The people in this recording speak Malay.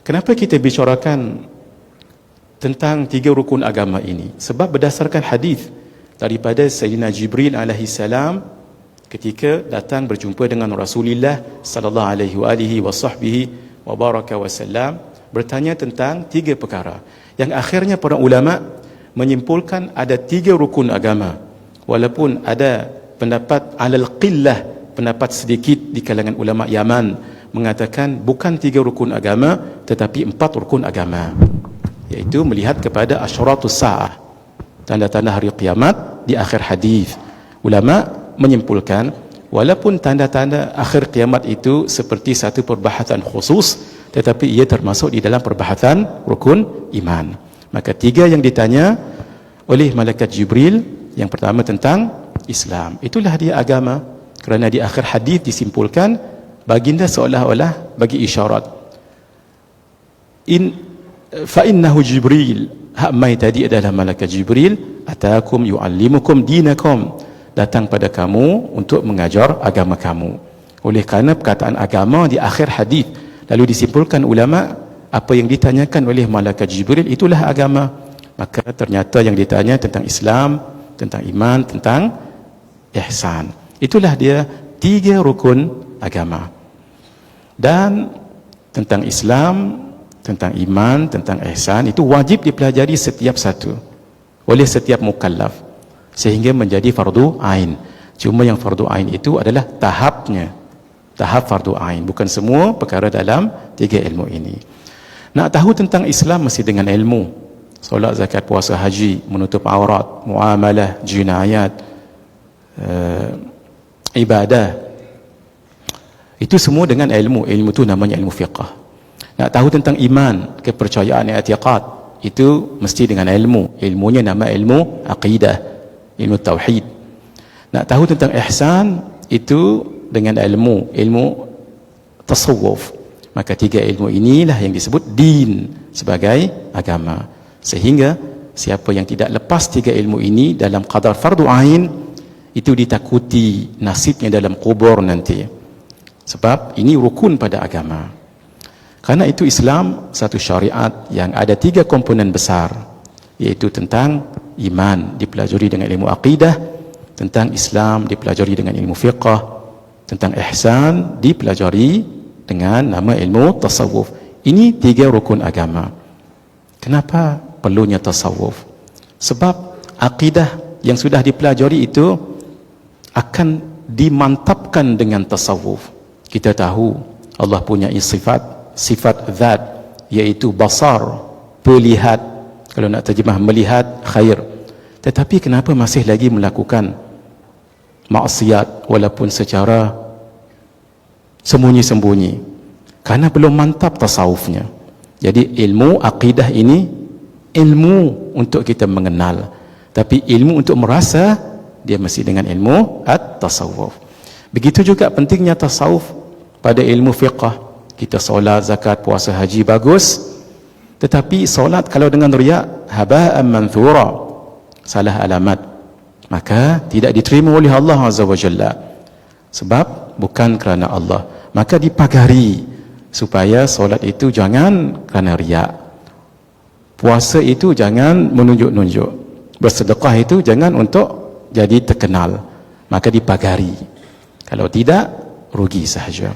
Kenapa kita bicarakan tentang 3 rukun agama ini? Sebab berdasarkan hadis daripada Sayyidina Jibril alaihi salam ketika datang berjumpa dengan Rasulullah sallallahu alaihi wa baraka wasallam, bertanya tentang 3 perkara yang akhirnya para ulama menyimpulkan ada 3 rukun agama, walaupun ada pendapat alal qillah, pendapat sedikit di kalangan ulama Yaman mengatakan bukan 3 rukun agama tetapi 4 rukun agama, iaitu melihat kepada asyratus sa'ah, tanda-tanda hari kiamat di akhir hadis. Ulama menyimpulkan walaupun tanda-tanda akhir kiamat itu seperti satu perbahasan khusus, tetapi ia termasuk di dalam perbahasan rukun iman. Maka 3 yang ditanya oleh malaikat Jibril, yang pertama tentang Islam, itulah dia agama. Kerana di akhir hadis disimpulkan baginda seolah-olah bagi isyarat, fa innahu Jibril, hak mai tadi adalah malaikat Jibril, atakum yuallimukum dinakum, datang pada kamu untuk mengajar agama kamu. Oleh kerana perkataan agama di akhir hadis, lalu disimpulkan ulama apa yang ditanyakan oleh malaikat Jibril itulah agama. Maka ternyata yang ditanya tentang Islam, tentang iman, tentang ihsan. Itulah dia 3 rukun agama. Dan tentang Islam, tentang iman, tentang ihsan itu wajib dipelajari setiap satu oleh setiap mukallaf sehingga menjadi fardu ain. Cuma yang fardu ain itu adalah tahapnya, tahap fardu ain, bukan semua perkara dalam 3 ilmu ini. Nak tahu tentang Islam mesti dengan ilmu. Solat, zakat, puasa, haji, menutup aurat, muamalah, jinayat, ibadah, itu semua dengan ilmu. Ilmu itu namanya ilmu fiqh. Nak tahu tentang iman, kepercayaan, i'tiqad, itu mesti dengan ilmu. Ilmunya nama ilmu aqidah, ilmu tauhid. Nak tahu tentang ihsan, itu dengan ilmu tasawuf. Maka 3 ilmu inilah yang disebut din sebagai agama. Sehingga siapa yang tidak lepas 3 ilmu ini dalam qadar fardu ain, itu ditakuti nasibnya dalam kubur nanti. Sebab ini rukun pada agama. Karena itu Islam satu syariat yang ada 3 komponen besar, iaitu tentang iman dipelajari dengan ilmu aqidah, tentang Islam dipelajari dengan ilmu fiqh, tentang ihsan dipelajari dengan nama ilmu tasawuf. Ini 3 rukun agama. Kenapa perlunya tasawuf? Sebab akidah yang sudah dipelajari itu akan dimantapkan dengan tasawuf. Kita tahu Allah punya sifat zat, iaitu basar, melihat. Kalau nak terjemah melihat, khair. Tetapi kenapa masih lagi melakukan maksiat walaupun secara sembunyi-sembunyi? Karena belum mantap tasawufnya. Jadi ilmu akidah ini ilmu untuk kita mengenal, tapi ilmu untuk merasa dia mesti dengan ilmu at-tasawuf. Begitu juga pentingnya tasawuf pada ilmu fiqh. Kita solat, zakat, puasa, haji bagus, tetapi solat kalau dengan riya, haba'an manthura, salah alamat, maka tidak diterima oleh Allah Azza wa Jalla. Sebab bukan kerana Allah. Maka dipagari supaya solat itu jangan kerana riya, puasa itu jangan menunjuk-nunjuk, bersedekah itu jangan untuk jadi terkenal. Maka dipagari. Kalau tidak, rugi sahaja.